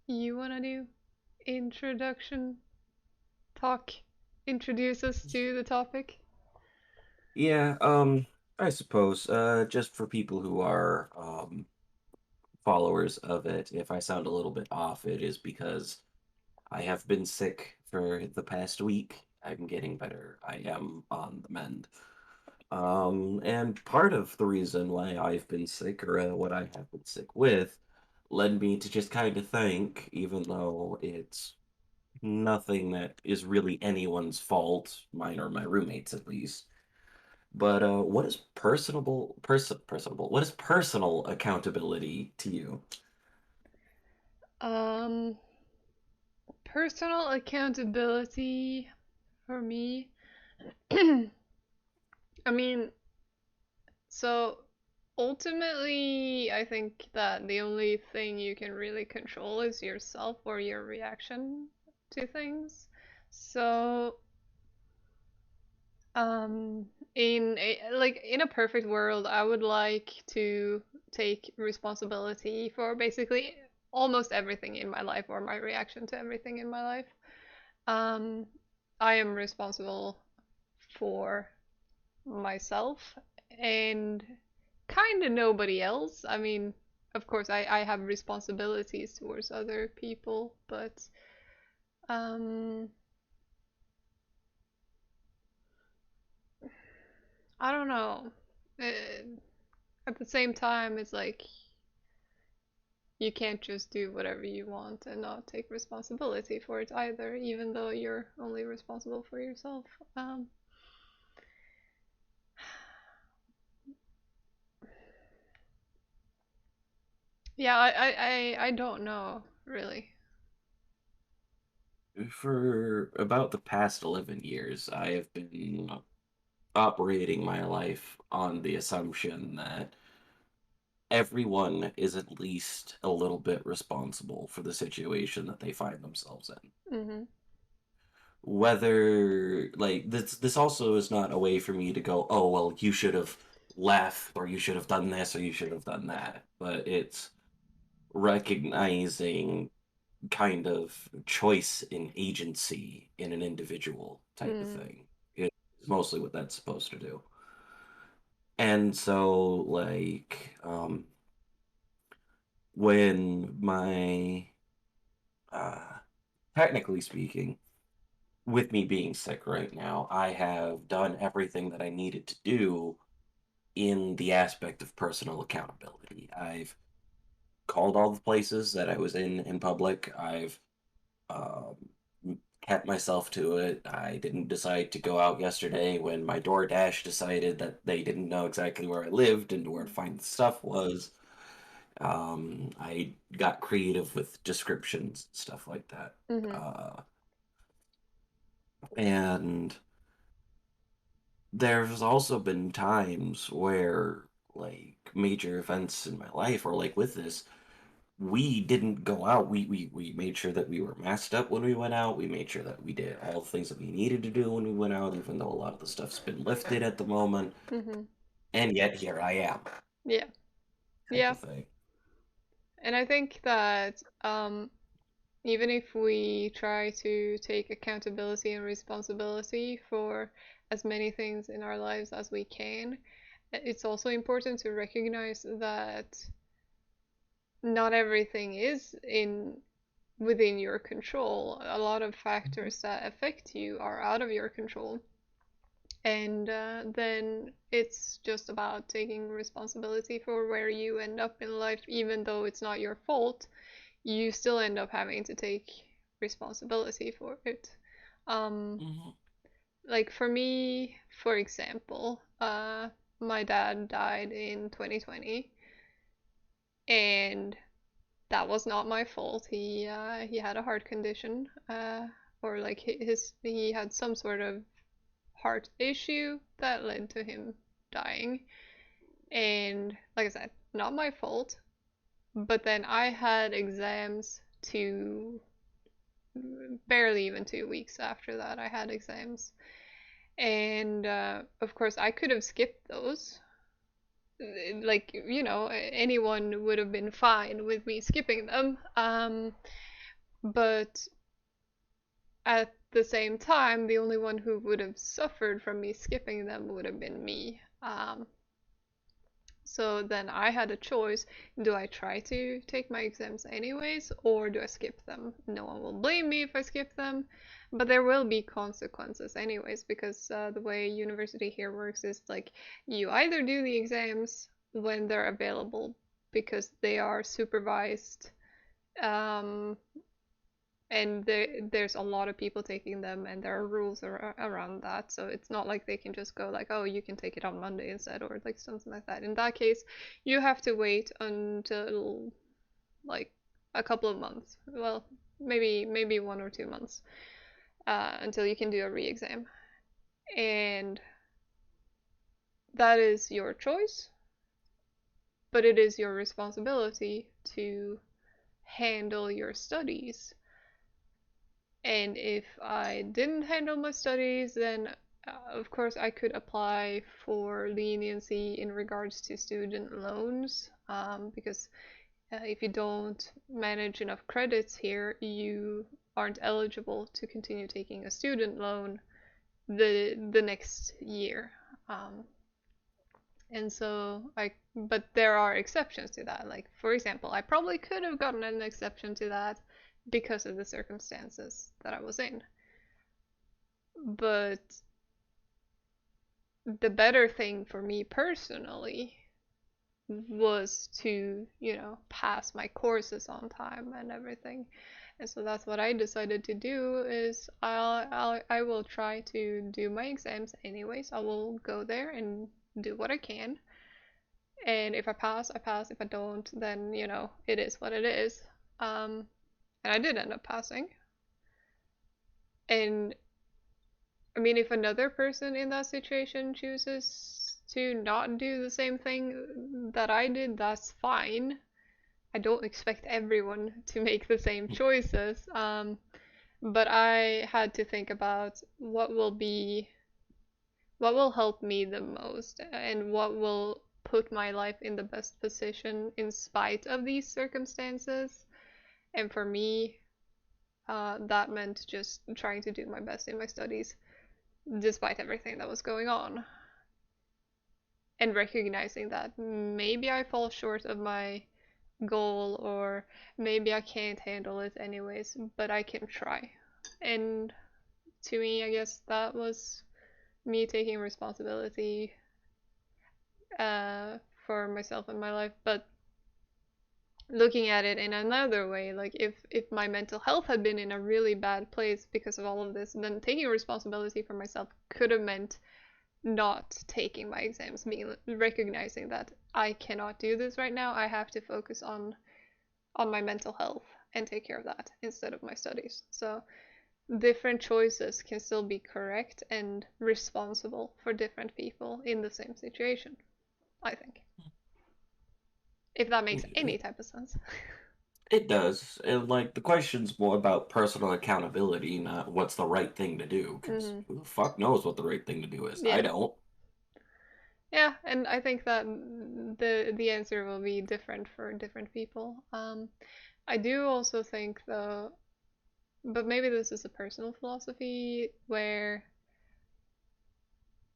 You wanna do introduction talk? Introduce us to the topic? Yeah, I suppose, just for people who are followers of it, if I sound a little bit off, it is because I have been sick for the past week. I'm getting better. I am on the mend. And part of the reason why I've been sick, or what I have been sick with, led me to just kind of think, even though it's nothing that is really anyone's fault, mine or my roommates at least. But what is personable? What is personal accountability to you? Um, Personal accountability for me. I mean, so ultimately, I think that the only thing you can really control is yourself or your reaction to things. So, Um, in a perfect world, I would like to take responsibility for basically almost everything in my life or my reaction to everything in my life. Um, I am responsible for myself and kind of nobody else. I mean, of course, I have responsibilities towards other people, but um, I don't know. Uh, at the same time, it's like you can't just do whatever you want and not take responsibility for it either, even though you're only responsible for yourself. Um, yeah, I don't know really. For about the past 11 years, I have been operating my life on the assumption that everyone is at least a little bit responsible for the situation that they find themselves in. Mhm. Whether like this also is not a way for me to go, oh well, you should have left, or you should have done this, or you should have done that. But it's recognizing kind of choice in agency in an individual type of Mm. thing. It's mostly what that's supposed to do. And so, like, when my, uh, technically speaking, with me being sick right now, I have done everything that I needed to do in the aspect of personal accountability. I've called all the places that I was in public. I've um, kept myself to it. I didn't decide to go out yesterday when my DoorDash decided that they didn't know exactly where I lived and where to find the stuff was. I got creative with descriptions, stuff like that. Mhm. Uh, and there's also been times where, like, major events in my life, or like with this, we didn't go out. We made sure that we were masked up when we went out. We made sure that we did all the things that we needed to do when we went out, even though a lot of the stuff's been lifted at the moment. Mhm. And yet here I am, Yeah. type Yeah. of thing. And I think that even if we try to take accountability and responsibility for as many things in our lives as we can, it's also important to recognize that not everything is in within your control. A lot of factors that affect you are out of your control. And then it's just about taking responsibility for where you end up in life, even though it's not your fault. You still end up having to take responsibility for it. Um, Hmm. like for me, for example, my dad died in 2020, and that was not my fault. He had a heart condition, or like he had some sort of heart issue that led to him dying. And like I said, not my fault. But then I had exams barely even 2 weeks after that. I had exams, and of course I could have skipped those. Like anyone would have been fine with me skipping them. But at the same time, the only one who would have suffered from me skipping them would have been me. So then I had a choice. Do I try to take my exams anyways, or do I skip them? No one will blame me if I skip them, but there will be consequences anyways, because the way university here works is like you either do the exams when they're available because they are supervised, um, and there's a lot of people taking them and there are rules around that, so it's not like they can just go like, oh, you can take it on Monday instead, or like something like that. In that case, you have to wait until like a couple of months, well, maybe 1 or 2 months, until you can do a re-exam, and that is your choice, but it is your responsibility to handle your studies. And if I didn't handle my studies, then of course I could apply for leniency in regards to student loans, because if you don't manage enough credits here, you aren't eligible to continue taking a student loan the next year. Um, and so but there are exceptions to that. Like, for example, I probably could have gotten an exception to that because of the circumstances that I was in. But the better thing for me personally was to, pass my courses on time and everything. And so that's what I decided to do is I will try to do my exams anyways. I will go there and do what I can. And if I pass, I pass. If I don't, then, it is what it is. And I did end up passing. And I mean, if another person in that situation chooses to not do the same thing that I did, that's fine. I don't expect everyone to make the same choices. But I had to think about what will help me the most and what will put my life in the best position in spite of these circumstances. And for me, that meant just trying to do my best in my studies despite everything that was going on. And recognizing that maybe I fall short of my goal or maybe I can't handle it anyways, but I can try. And to me, I guess that was me taking responsibility for myself and my life. But looking at it in another way, like if my mental health had been in a really bad place because of all of this, then taking responsibility for myself could have meant not taking my exams, being recognizing that I cannot do this right now. I have to focus on my mental health and take care of that instead of my studies. So different choices can still be correct and responsible for different people in the same situation, I think. If that makes any type of sense. It does. And like the question's more about personal accountability, not what's the right thing to do. Because Hmm. who the fuck knows what the right thing to do is? I Yeah. don't. Yeah, and I think that the answer will be different for different people. I do also think though, but maybe this is a personal philosophy where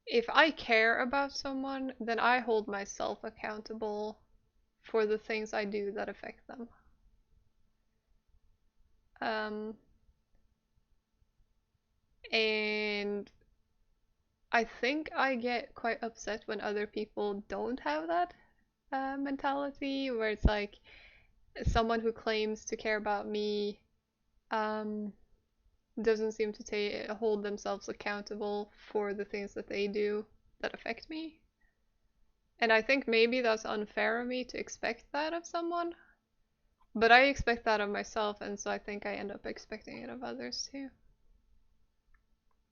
if I care about someone, then I hold myself accountable for the things I do that affect them. Um, and I think I get quite upset when other people don't have that mentality, where it's like someone who claims to care about me um, doesn't seem to hold themselves accountable for the things that they do that affect me. And I think maybe that's unfair of me to expect that of someone, but I expect that of myself, and so I think I end up expecting it of others too.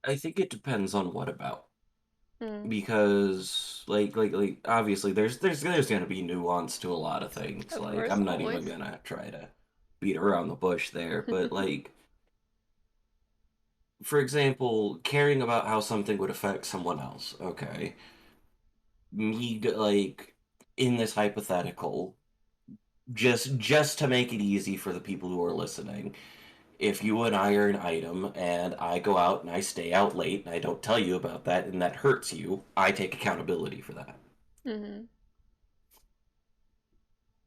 I think it depends on what about. Mm, Because like obviously there's gonna be nuance to a lot of things. of Like course, I'm not even always. gonna try to beat around the bush there, but like for example, caring about how something would affect someone else. Okay. Like in this hypothetical, just to make it easy for the people who are listening. If you and I are an item and I go out and I stay out late and I don't tell you about that and that hurts you, I take accountability for that. Mhm.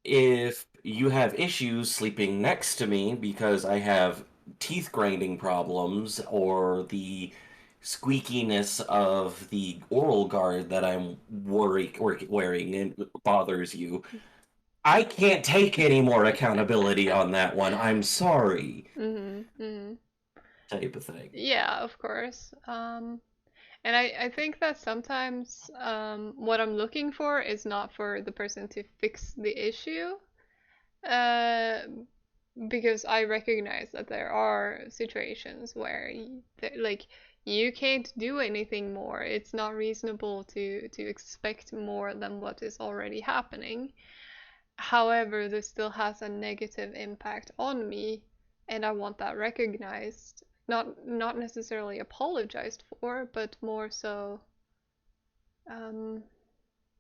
If you have issues sleeping next to me because I have teeth grinding problems or the squeakiness of the oral guard that I'm wearing and bothers you, I can't take any more accountability on that one. I'm sorry, Mhm. Mhm. type of thing. Yeah, of course. And I think that sometimes what I'm looking for is not for the person to fix the issue, uh, because I recognize that there are situations where like you can't do anything more. It's not reasonable to expect more than what is already happening. However, this still has a negative impact on me, and I want that recognized. Not necessarily apologized for, but more so um,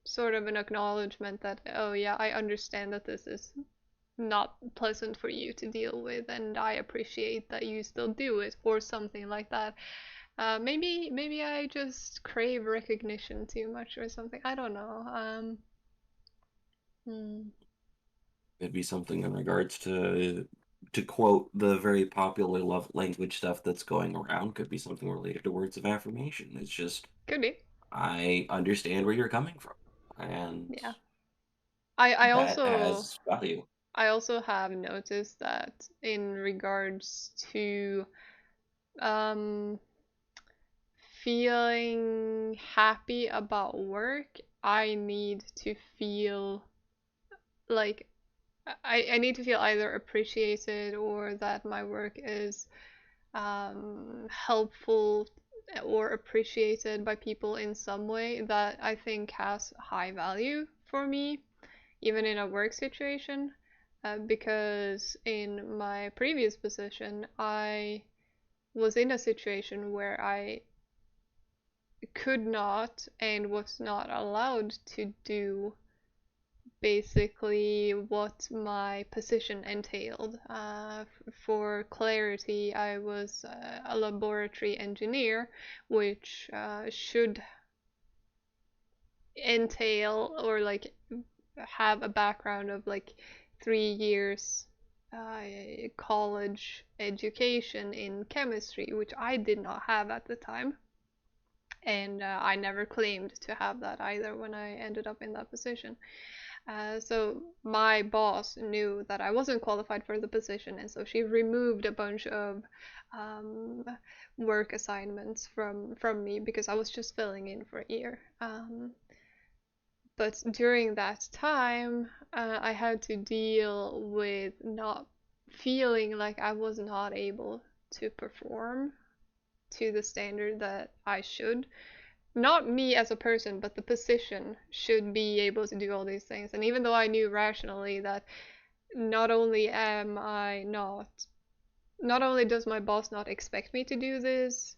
sort of an acknowledgement that, oh yeah, I understand that this is not pleasant for you to deal with, and I appreciate that you still do it, or something like that. Maybe I just crave recognition too much or something. I don't know. Hmm. It'd be something in regards to quote the very popular love language stuff that's going around, could be something related to words of affirmation. It's just Could be. I understand where you're coming from, and Yeah. I that also has value. I also have noticed that in regards to um, feeling happy about work, I need to feel like I need to feel either appreciated or that my work is helpful or appreciated by people in some way that I think has high value for me, even in a work situation. Because in my previous position, I was in a situation where I could not and was not allowed to do basically what my position entailed. For clarity, I was a laboratory engineer, which should entail or like have a background of like 3 years college education in chemistry, which I did not have at the time. And I never claimed to have that either when I ended up in that position. So my boss knew that I wasn't qualified for the position, and so she removed a bunch of um, work assignments from me because I was just filling in for a year. But during that time, I had to deal with not feeling like I was not able to perform to the standard that I should. Not me as a person, but the position should be able to do all these things. And even though I knew rationally that not only am I not, not only does my boss not expect me to do this,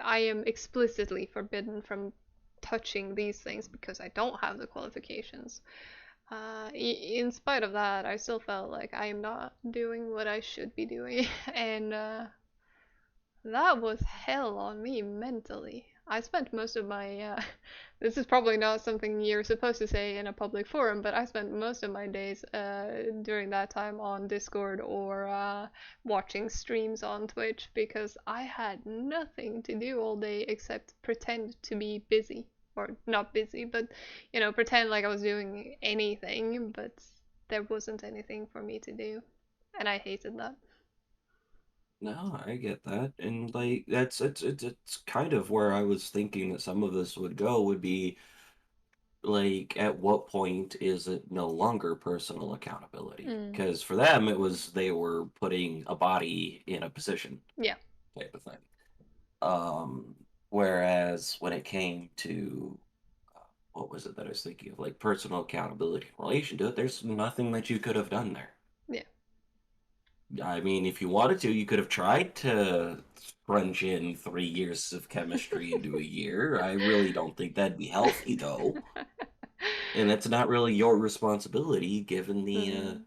I am explicitly forbidden from touching these things because I don't have the qualifications. In spite of that, I still felt like I am not doing what I should be doing, and that was hell on me mentally. I spent most of my this is probably not something you're supposed to say in a public forum, but I spent most of my days during that time on Discord or watching streams on Twitch because I had nothing to do all day except pretend to be busy. Or not busy, but pretend like I was doing anything, but there wasn't anything for me to do. And I hated that. No, I get that, and like it's kind of where I was thinking that some of this would go would be like at what point is it no longer personal accountability? Mm, Because for them it was they were putting a body in a position yeah. type of thing. Um, Whereas when it came to what was it that I was thinking of, like personal accountability in relation to it, there's nothing that you could have done there. Yeah. I mean, if you wanted to, you could have tried to scrunch in 3 years of chemistry into a year. I really don't think that'd be healthy, though. And that's not really your responsibility, given the Mm,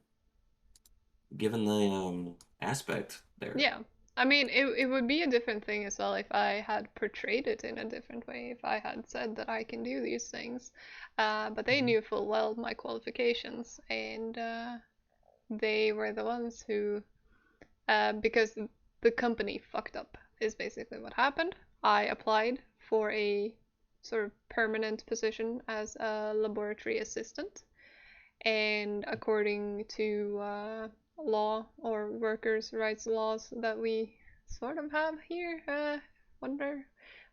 given the aspect there. Yeah. I mean, it would be a different thing as well if I had portrayed it in a different way, if I had said that I can do these things. But they Mhm. knew full well my qualifications, and they were the ones who, because the company fucked up, is basically what happened. I applied for a sort of permanent position as a laboratory assistant, and according to law or workers' rights laws that we sort of have here, wonder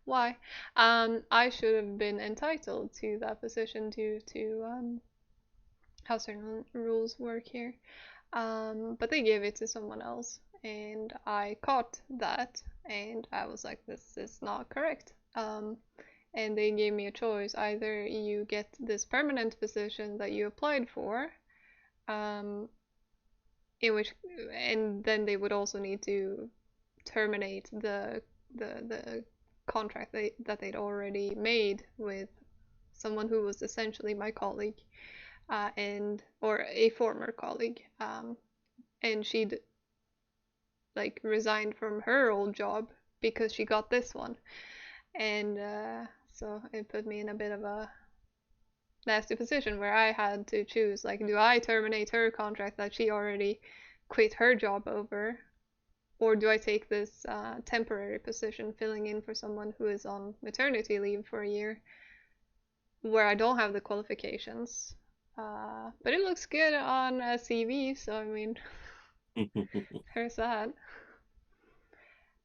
why, I should have been entitled to that position due to how certain rules work here. But they gave it to someone else, and I caught that, and I was like, this is not correct. And they gave me a choice: either you get this permanent position that you applied for, um, in which, and then they would also need to terminate the contract that they'd already made with someone who was essentially my colleague, and or a former colleague, and she'd like resigned from her old job because she got this one, and so it put me in a bit of a nasty position where I had to choose, like, do I terminate her contract that she already quit her job over, or do I take this temporary position filling in for someone who is on maternity leave for a year where I don't have the qualifications? But it looks good on a CV, so I mean, there's that.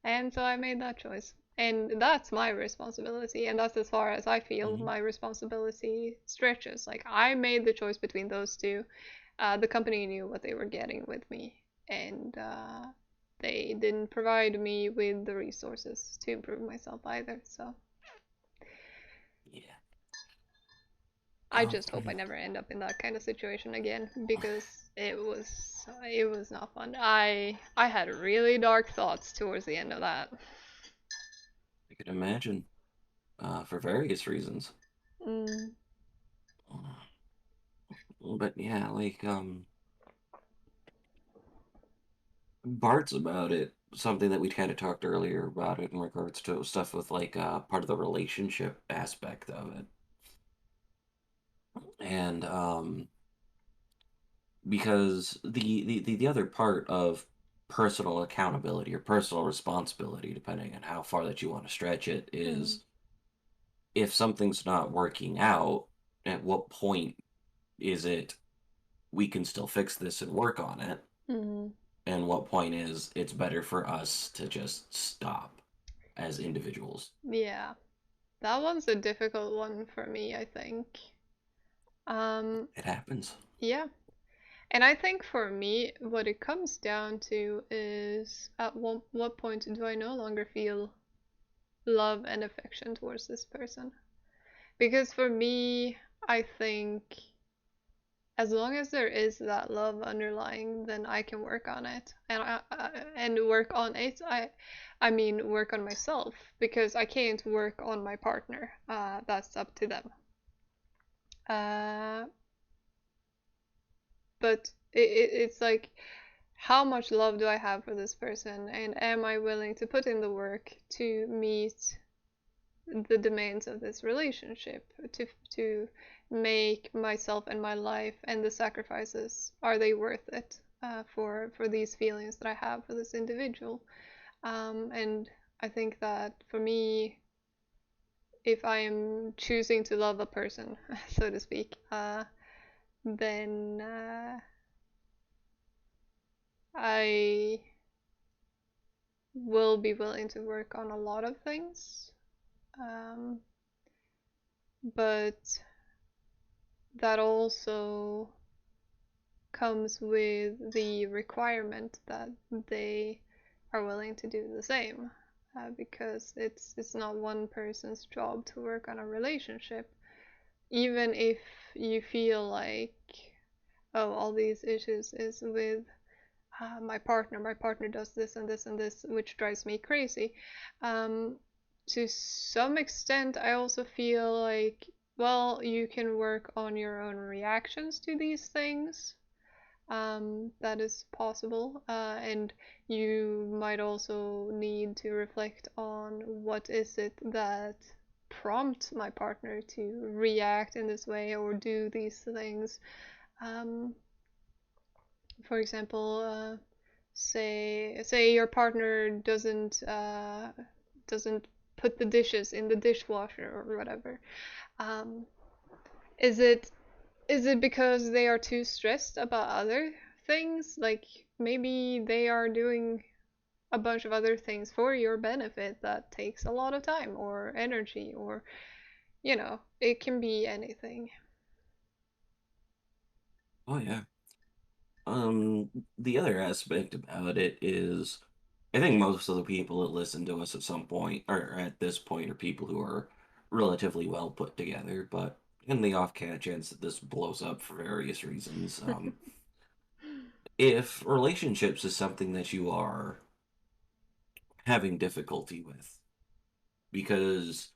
And so I made that choice. And that's my responsibility, and that's as far as I feel Mhm. my responsibility stretches. Like, I made the choice between those two. The company knew what they were getting with me, and they didn't provide me with the resources to improve myself either. So Yeah. I Oh, just hope I never end up in that kind of situation again, because it was not fun. I had really dark thoughts towards the end of that. I can imagine, for various reasons. Mm, But yeah, like parts about it, something that we kind of talked earlier about it in regards to stuff with like part of the relationship aspect of it. And because the other part of personal accountability or personal responsibility, depending on how far that you want to stretch it, mm, is if something's not working out, at what point is it we can still fix this and work on it? mm. And what point is it's better for us to just stop as individuals? Yeah, that one's a difficult one for me, I think. Um, It happens. yeah. And I think for me, what it comes down to is, at what point do I no longer feel love and affection towards this person? Because for me, I think as long as there is that love underlying, then I can work on it, and work on it. I mean, work on myself, because I can't work on my partner. That's up to them. Uh, but it's like, how much love do I have for this person, and am I willing to put in the work to meet the demands of this relationship, to make myself and my life and the sacrifices, are they worth it, for these feelings that I have for this individual? And I think that for me, if I am choosing to love a person, so to speak, then I will be willing to work on a lot of things, um, but that also comes with the requirement that they are willing to do the same, because it's not one person's job to work on a relationship, even if you feel like, oh, all these issues is with my partner does this and this and this, which drives me crazy. um, to some extent, I also feel like, well, you can work on your own reactions to these things, that is possible. And you might also need to reflect on what is it that prompts my partner to react in this way or do these things. Um, for example, say your partner doesn't put the dishes in the dishwasher or whatever. Um, is it because they are too stressed about other things? Like maybe they are doing a bunch of other things for your benefit that takes a lot of time or energy, or it can be anything. Oh yeah. Um, the other aspect about it is, I think most of the people that listen to us at some point, or at this point, are people who are relatively well put together. But in the off chance that this blows up for various reasons, if relationships is something that you are having difficulty with, because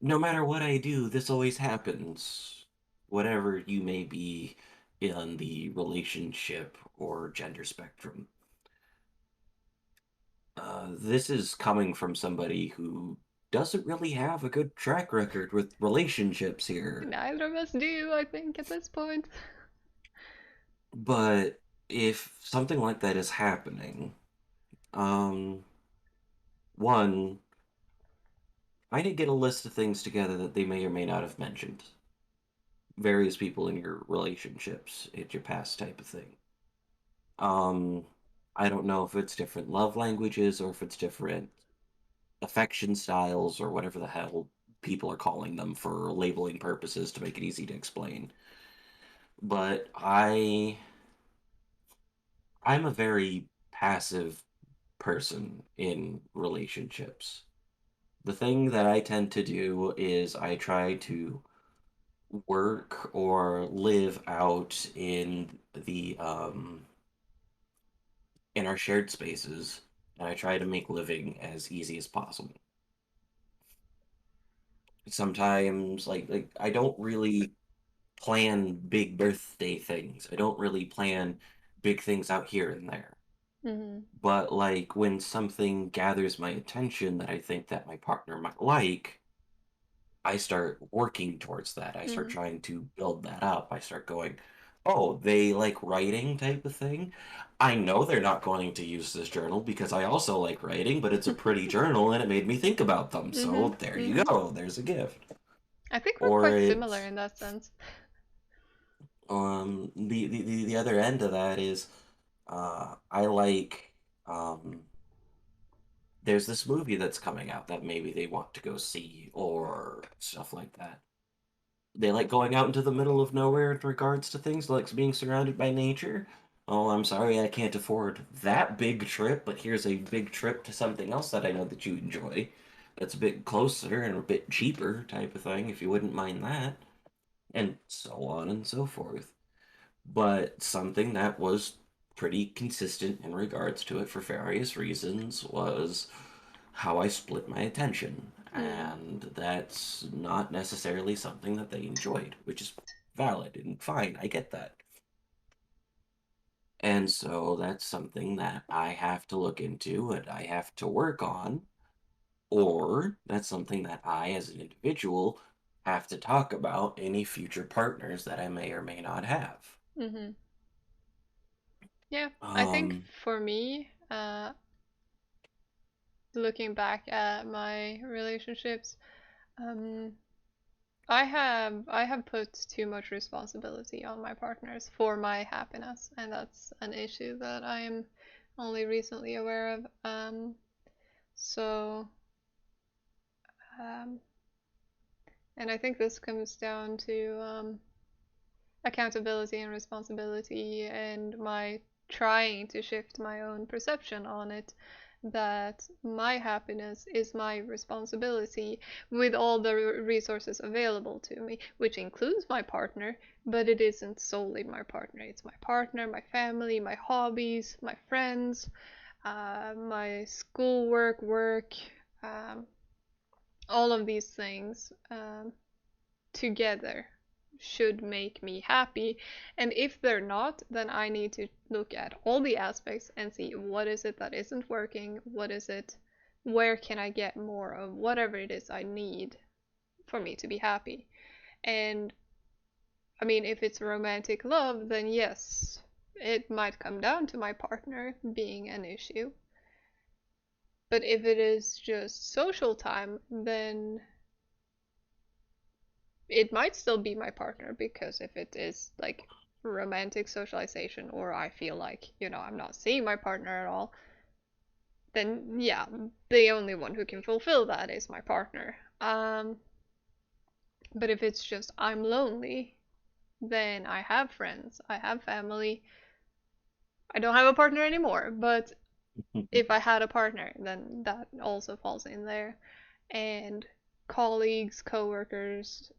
no matter what I do, this always happens, whatever you may be in the relationship or gender spectrum. This is coming from somebody who doesn't really have a good track record with relationships here. Neither of us do, I think, at this point. But if something like that is happening, um, one, I did get a list of things together that they may or may not have mentioned. Various people in your relationships, it's your past type of thing. Um, I don't know if it's different love languages or if it's different affection styles or whatever the hell people are calling them for labeling purposes to make it easy to explain. But I'm a very passive person in relationships. The thing that I tend to do is I try to work or live out in our shared spaces, and I try to make living as easy as possible. Sometimes like I don't really plan big birthday things. I don't really plan big things out here and there. Hmm. But like when something gathers my attention that I think that my partner might like, I start working towards that. I start Hmm. trying to build that up. I start going, oh, they like writing type of thing. I know they're not going to use this journal because I also like writing, but it's a pretty journal and it made me think about them. Hmm. So there you Hmm. go. There's a gift. I think we're Or quite similar it's in that sense. the other end of that is I like um there's this movie that's coming out that maybe they want to go see or stuff like that. They like going out into the middle of nowhere in regards to things like being surrounded by nature. Oh, I'm sorry, I can't afford that big trip, but here's a big trip to something else that I know that you enjoy. That's a bit closer and a bit cheaper type of thing, if you wouldn't mind that. And so on and so forth. But something that was pretty consistent in regards to it for various reasons was how I split my attention. Mm. And that's not necessarily something that they enjoyed, which is valid and fine. I get that. And so that's something that I have to look into and I have to work on, or that's something that I, as an individual, have to talk about any future partners that I may or may not have. Hmm. Yeah, I think Um, for me, looking back at my relationships, um, I have put too much responsibility on my partners for my happiness, and that's an issue that I am only recently aware of. So, um, and I think this comes down to accountability and responsibility and my trying to shift my own perception on it, that my happiness is my responsibility with all the resources available to me, which includes my partner, but it isn't solely my partner. It's my partner, my family, my hobbies, my friends, my schoolwork, work, um, all of these things together. should make me happy. And if they're not, then I need to look at all the aspects and see what is it that isn't working, what is it, where can I get more of whatever it is I need for me to be happy. And I mean, if it's romantic love, then yes, it might come down to my partner being an issue. But if it is just social time, then it might still be my partner, because if it is like romantic socialization, or I feel like, I'm not seeing my partner at all, then yeah, the only one who can fulfill that is my partner. But if it's just I'm lonely, then I have friends, I have family. I don't have a partner anymore, but if I had a partner, then that also falls in there. And colleagues, coworkers,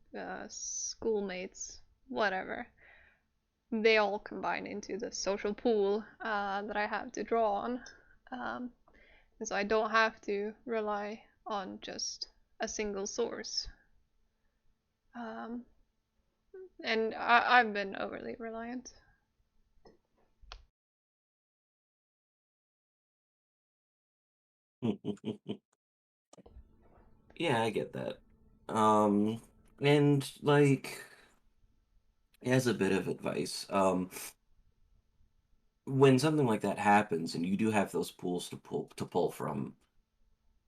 schoolmates, whatever, they all combine into the social pool that I have to draw on. Um, and so I don't have to rely on just a single source. Um, and I've been overly reliant. Yeah, I get that. Um, and like, as a bit of advice, when something like that happens and you do have those pools to pull from,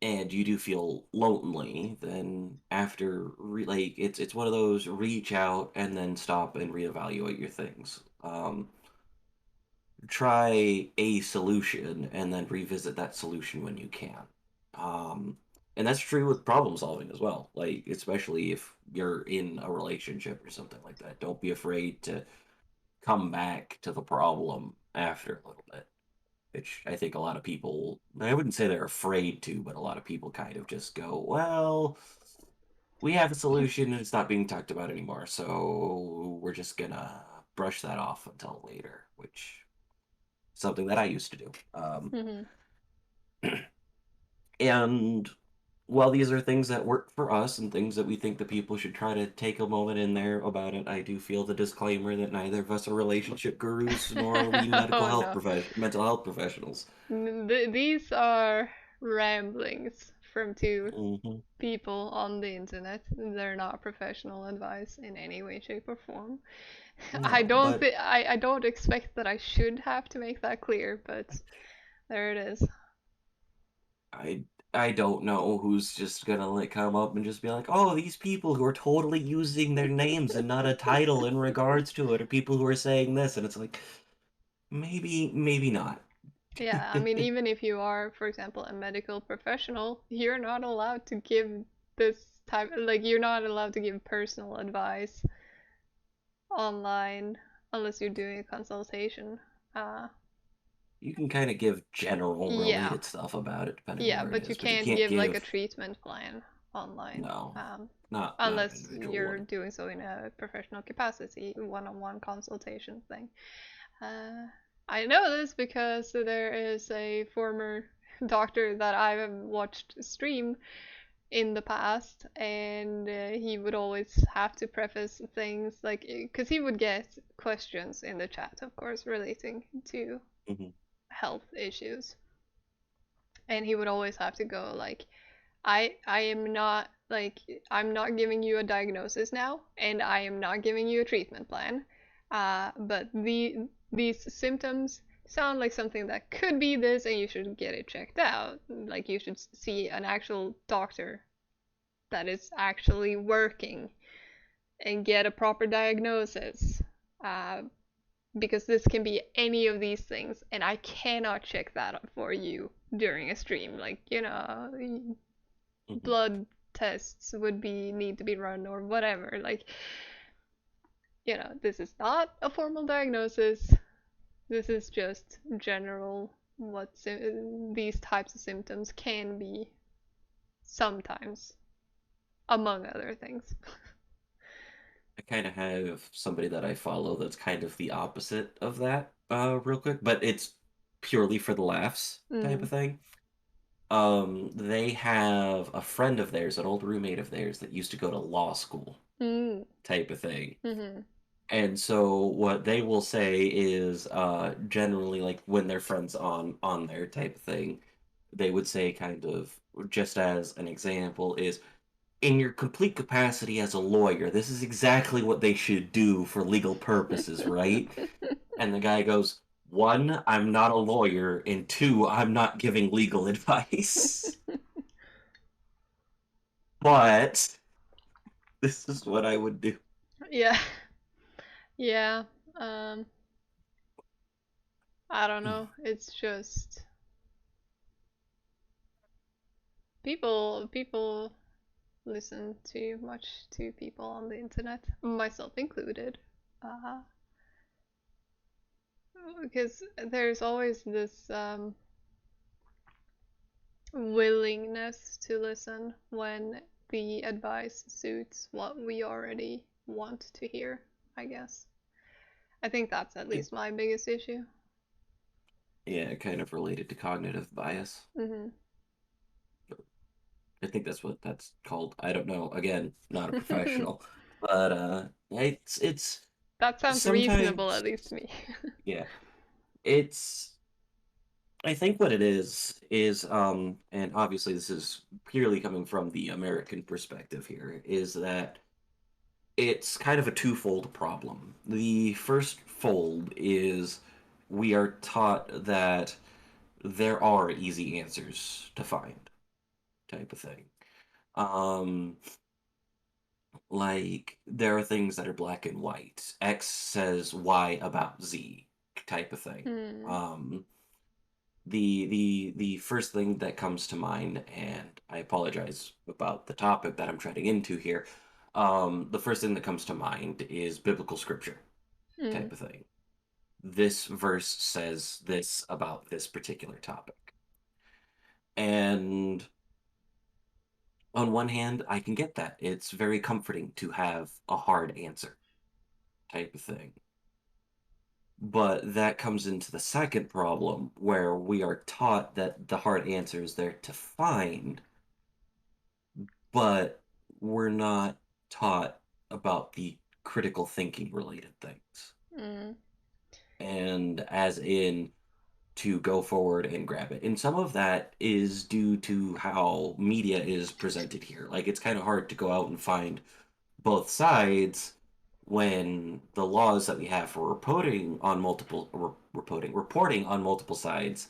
and you do feel lonely, then like it's one of those reach out and then stop and reevaluate your things. Try a solution and then revisit that solution when you can. Um, and that's true with problem solving as well. Like, especially if you're in a relationship or something like that, don't be afraid to come back to the problem after a little bit. Which I think a lot of people, I wouldn't say they're afraid to, but a lot of people kind of just go, well, we have a solution and it's not being talked about anymore, so we're just gonna brush that off until later, which is something that I used to do. Mm-hmm. And while these are things that work for us and things that we think that people should try to take a moment in there about it, I do feel the disclaimer that neither of us are relationship gurus nor are we Oh no. mental health professionals. These are ramblings from two Hmm. people on the internet. They're not professional advice in any way, shape, or form. No, but I don't expect that I should have to make that clear, but there it is. I I don't know who's just gonna like come up and just be like, oh, these people who are totally using their names and not a title in regards to it, or people who are saying this, and it's like maybe not. Yeah, I mean, even if you are, for example, a medical professional, you're not allowed to give this type, like, you're not allowed to give personal advice online unless you're doing a consultation. Uh, You can kind of give general yeah, related stuff about it depending on yeah, where it but you is, but you can't can't give like a give treatment plan online, no, not an unless individual you're one. doing so in a professional capacity, one-on-one consultation thing. Uh, I know this because there is a former doctor that I've watched stream in the past, and he would always have to preface things like, because he would get questions in the chat, of course, relating to Hmm. health issues, and he would always have to go like, I am not like, I'm not giving you a diagnosis now, and I am not giving you a treatment plan. But these symptoms sound like something that could be this, and you should get it checked out. Like, you should see an actual doctor that is actually working and get a proper diagnosis. Uh, because this can be any of these things, and I cannot check that for you during a stream. Like, Hmm. blood tests would be need to be run or whatever. Like, this is not a formal diagnosis. This is just general what these types of symptoms can be sometimes, among other things. I kind of have somebody that I follow that's kind of the opposite of that, real quick, but it's purely for the laughs type Mm. of thing. They have a friend of theirs, an old roommate of theirs that used to go to law school. Mm. type of thing. Mhm. And so what they will say is generally like when their friends on their type of thing, they would say kind of just as an example is in your complete capacity as a lawyer, this is exactly what they should do for legal purposes, right? And the guy goes, one, I'm not a lawyer, and two, I'm not giving legal advice. But this is what I would do. Yeah. Yeah. Um, I don't know. It's just people listen too much to people on the internet, myself included. Uh, because there's always this willingness to listen when the advice suits what we already want to hear, I guess. I think that's at least my biggest issue. Yeah, kind of related to cognitive bias. Hmm. I think that's what that's called. I don't know. Again, not a professional, but it's That sounds reasonable, sometimes at least to me. yeah. It's I think what it is and obviously this is purely coming from the American perspective here is that it's kind of a twofold problem. The first fold is we are taught that there are easy answers to find type of thing. Um like there are things that are black and white. X says Y about Z type of thing. Hmm. Um the first thing that comes to mind, and I apologize about the topic that I'm treading into here. The first thing that comes to mind is biblical scripture Hmm. type of thing. This verse says this about this particular topic. And on one hand, I can get that. It's very comforting to have a hard answer type of thing. But that comes into the second problem where we are taught that the hard answer is there to find, but we're not taught about the critical thinking related things. Hmm. And as in to go forward and grab it. And some of that is due to how media is presented here. Like it's kind of hard to go out and find both sides when the laws that we have for reporting on multiple sides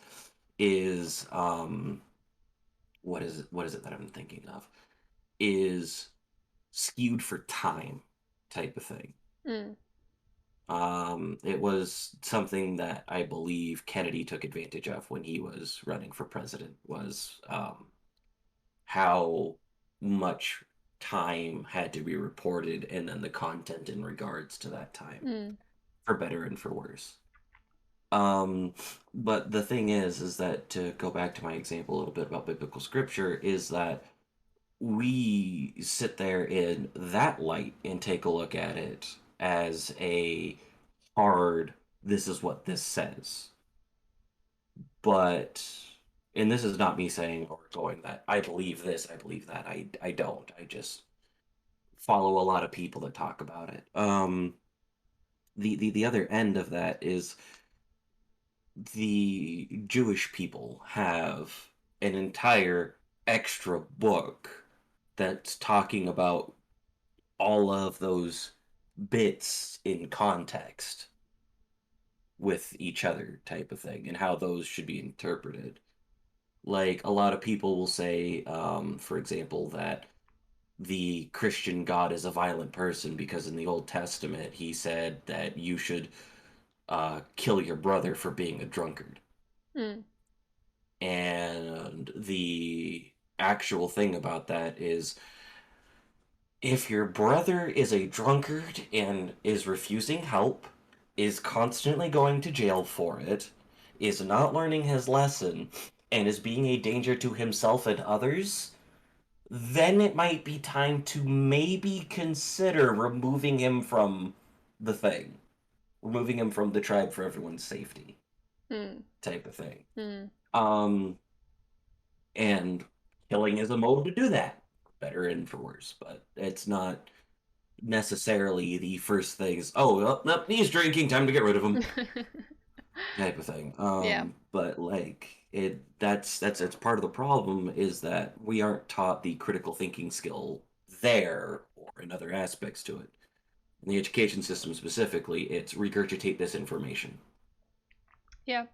is what is it that I'm thinking of is skewed for time type of thing. Hmm. It was something that I believe Kennedy took advantage of when he was running for president was how much time had to be reported and then the content in regards to that time, Hmm. for better and for worse. Um, but the thing is that to go back to my example a little bit about biblical scripture is that we sit there in that light and take a look at it as a hard, this is what this says. But, and this is not me saying or going that I believe this, I believe that. I don't. I just follow a lot of people that talk about it. The other end of that is the Jewish people have an entire extra book that's talking about all of those bits in context with each other type of thing and how those should be interpreted. Like a lot of people will say, for example, that the Christian God is a violent person because in the Old Testament he said that you should kill your brother for being a drunkard. Hmm. And the actual thing about that is if your brother is a drunkard and is refusing help, is constantly going to jail for it, is not learning his lesson, and is being a danger to himself and others, then it might be time to maybe consider removing him from the thing, removing him from the tribe for everyone's safety, Hmm. type of thing. Hmm. Um, and killing is a mode to do that, better and for worse, but it's not. necessarily the first things. Oh, well, nope, he's drinking. Time to get rid of him, type of thing. Yeah. But like that's part of the problem is that we aren't taught the critical thinking skill there or in other aspects to it. In the education system specifically, it's regurgitate this information. Yeah.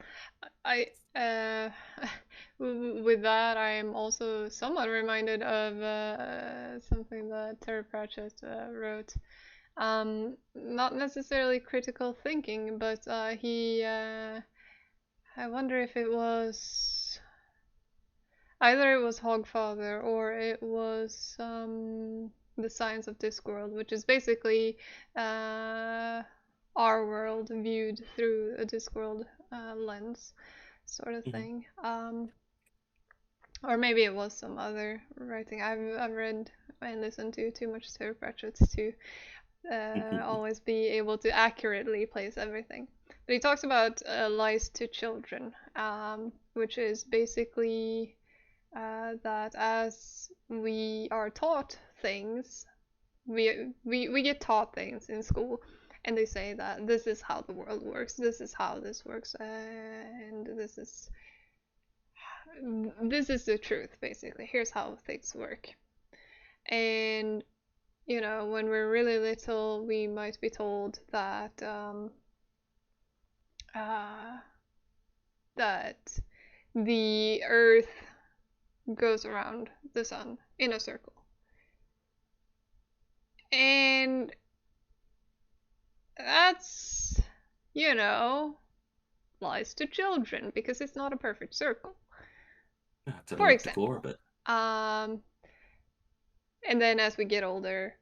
I with that, I am also somewhat reminded of something that Terry Pratchett wrote. Not necessarily critical thinking, but he. I wonder if it was either it was Hogfather or it was the Science of Discworld, which is basically uh, our world viewed through a Discworld lens, sort of Mhm. thing. Or maybe it was some other writing. I've read and listened to too much Terry Pratchett to always be able to accurately place everything. But he talks about lies to children, which is basically that as we are taught things, we get taught things in school, and they say that this is how the world works, this is how this works, and this is the truth. Basically, here's how things work. And when we're really little, we might be told uh, that the Earth goes around the sun in a circle. And that's, you know, lies to children because it's not a perfect circle, It's an for elliptical example. orbit. Um, and then as we get older,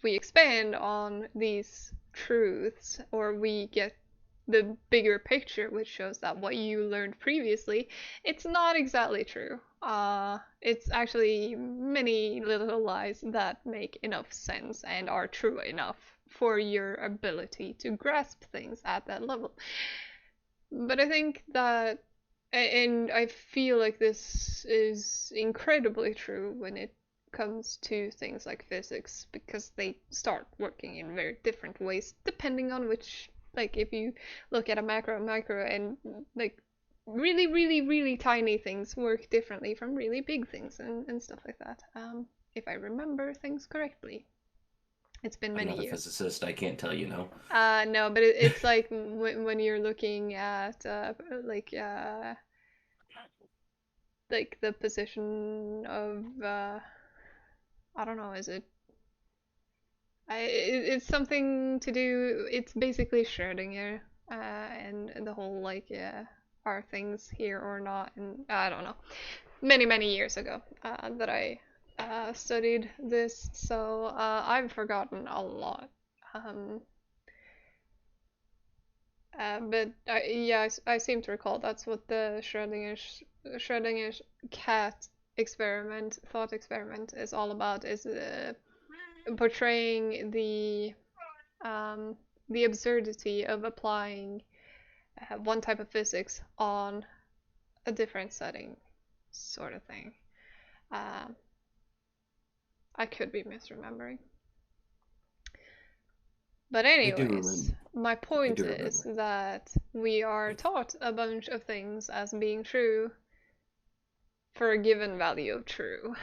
we expand on these truths, or we get the bigger picture, which shows that what you learned previously, it's not exactly true. It's actually many little lies that make enough sense and are true enough for your ability to grasp things at that level. But I think that, and I feel like this is incredibly true when it comes to things like physics, because they start working in very different ways depending on which, like, if you look at a micro, and like really, really, really tiny things work differently from really big things and stuff like that. If I remember things correctly. It's been I'm many not a years. physicist. I can't tell you no. No, but it's like when you're looking at like the position of I don't know, is it? It's something to do. It's basically Schrödinger, and the whole like are things here or not, and I don't know. Many years ago that I studied this, so I've forgotten a lot. Um, but yeah, I seem to recall that's what the Schrodinger's cat experiment, thought experiment, is all about. Is portraying um, the absurdity of applying one type of physics on a different setting, sort of thing. Um, I could be misremembering. But I do anyways, remember. my I point do is remember. that we are taught a bunch of things as being true for a given value of true.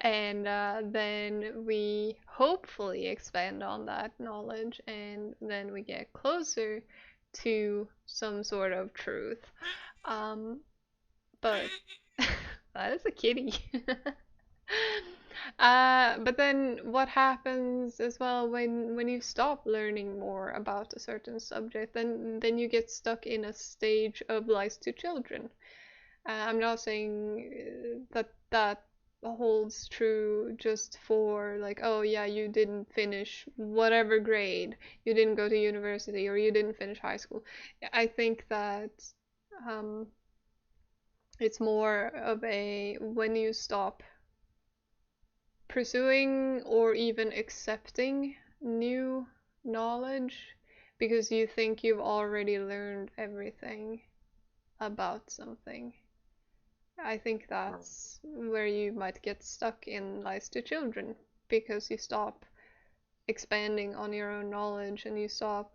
And then we hopefully expand on that knowledge, and then we get closer to some sort of truth. Um, but that is a kitty. But then what happens as well when you stop learning more about a certain subject? Then you get stuck in a stage of lies to children. I'm not saying that holds true just for like, oh yeah, you didn't finish whatever grade, you didn't go to university, or you didn't finish high school. I think that um, it's more of a when you stop pursuing or even accepting new knowledge because you think you've already learned everything about something. I think that's where you might get stuck in lies to children because you stop. expanding on your own knowledge and you stop,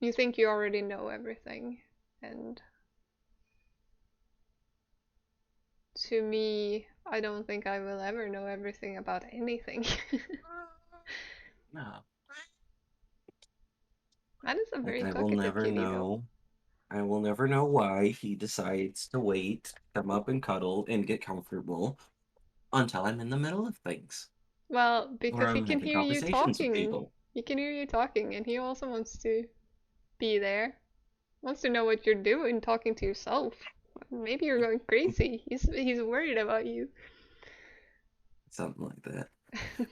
you think you already know everything. And to me, I don't think I will ever know everything about anything. No, That is a like very I will talkative never kitty, though. know. I will never know why he decides to wait, come up and cuddle, and get comfortable until I'm in the middle of things Well, or because he I'm can having hear you conversations with talking. people. He can hear you talking, and he also wants to be there. Wants to know what you're doing, talking to yourself. Maybe you're going crazy. He's worried about you. Something like that.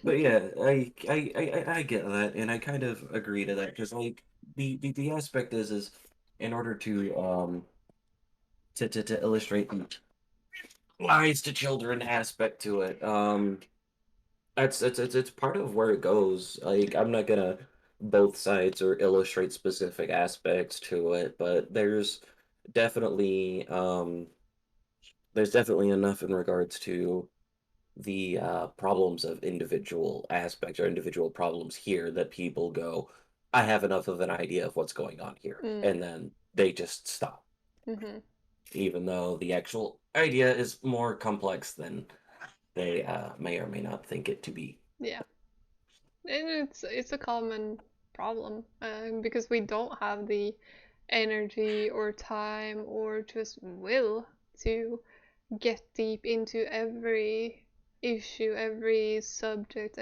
But yeah, I get that, and I kind of agree to that because like the aspect is in order to illustrate the lies to children aspect to it. It's part of where it goes. Like I'm not gonna both sides or illustrate specific aspects to it, but definitely there's definitely enough in regards to the problems of individual aspects or individual problems here that people go, I have enough of an idea of what's going on here, Mm. and then they just stop, Mhm. even though the actual idea is more complex than they may or may not think it to be. Yeah, and it's a common problem, because we don't have the energy or time or just will to get deep into every issue, every subject,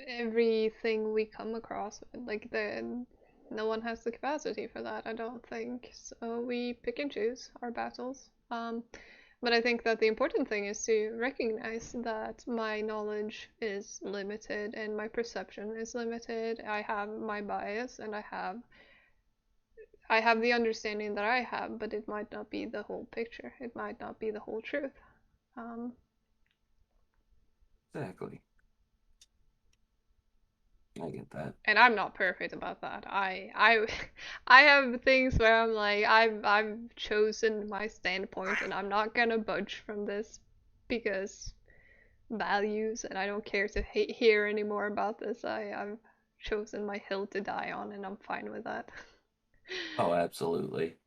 everything we come across. Like the no one has the capacity for that, I don't think. So we pick and choose our battles. But I think that the important thing is to recognize that my knowledge is limited and my perception is limited. I have my bias and I have the understanding that I have, but it might not be the whole picture. It might not be the whole truth. Um, Exactly, I get that. and I'm not perfect about that. I I have things where I'm like I've chosen my standpoint and I'm not gonna budge from this because values and I don't care to hear any more about this. I've chosen my hill to die on and I'm fine with that. Oh, absolutely.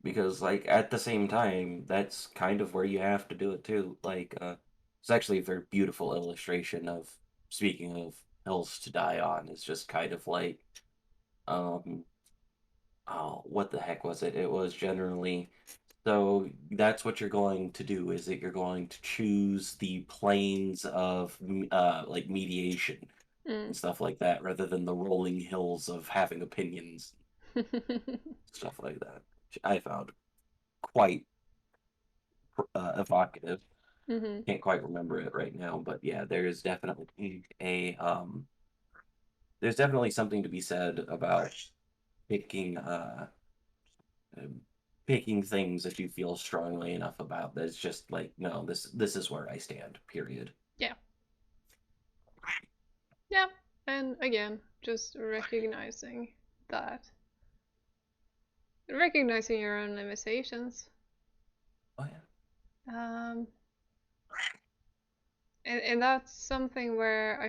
Because like at the same time, that's kind of where you have to do it too. Like it's actually a very beautiful illustration of speaking of hills to die on. It's just kind of like um oh, what the heck was it? It was generally so that's what you're going to do is that you're going to choose the planes of like mediation Mm. and stuff like that rather than the rolling hills of having opinions, stuff like that. Which I found quite evocative. Mhm. Can't quite remember it right now, but yeah, there's definitely something to be said about picking um, picking things that you feel strongly enough about. That's just like no, this is where I stand. Period. Yeah. Yeah. And again, just that recognizing your own limitations. Oh yeah. Um, and that's something where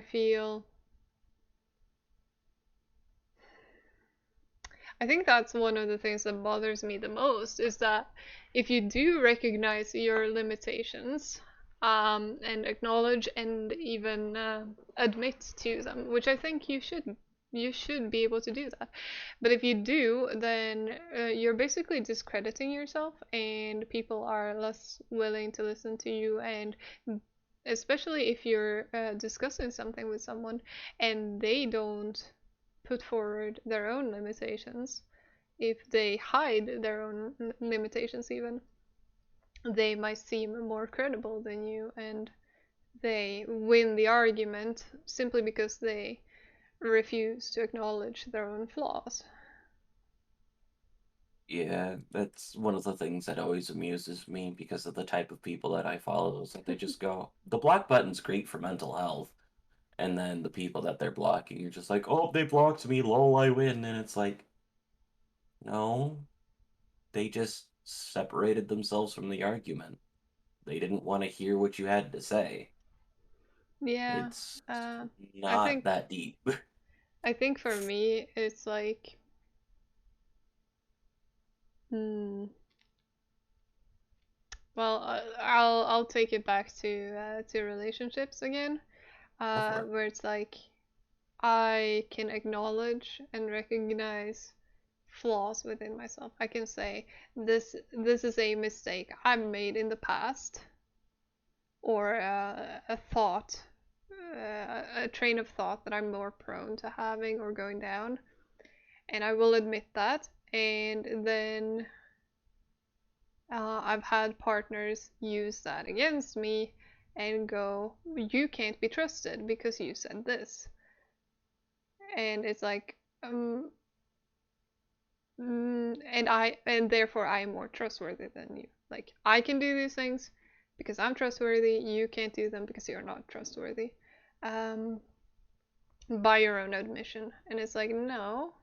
I think that's one of the things that bothers me the most is that if you do recognize your limitations, and acknowledge and even admit to them, which I think you should be able to do that. But if you do, then you're basically discrediting yourself, and people are less willing to listen to you. And especially if you're discussing something with someone and they don't put forward their own limitations, if they hide their own limitations, even, they might seem more credible than you and they win the argument simply because they refuse to acknowledge their own flaws. Yeah, that's one of the things that always amuses me because of the type of people that I follow is that they just go, the block button's great for mental health. And then the people that they're blocking, you're just like, oh, they blocked me, lol, I win. And it's like, no, they just separated themselves from the argument. They didn't want to hear what you had to say. Yeah. It's Uh, I not think that deep. I think for me it's like, hmm, well, I'll take it back to relationships again, Go for it. where it's like I can acknowledge and recognize flaws within myself. I can say this is a mistake I've made in the past, or a thought, a train of thought that I'm more prone to having or going down, and I will admit that. And then I've had partners use that against me and go, "You can't be trusted because you said this," and it's like, and therefore I am more trustworthy than you. Like I can do these things because I'm trustworthy. You can't do them because you're not trustworthy. Um, by your own admission, and it's like no,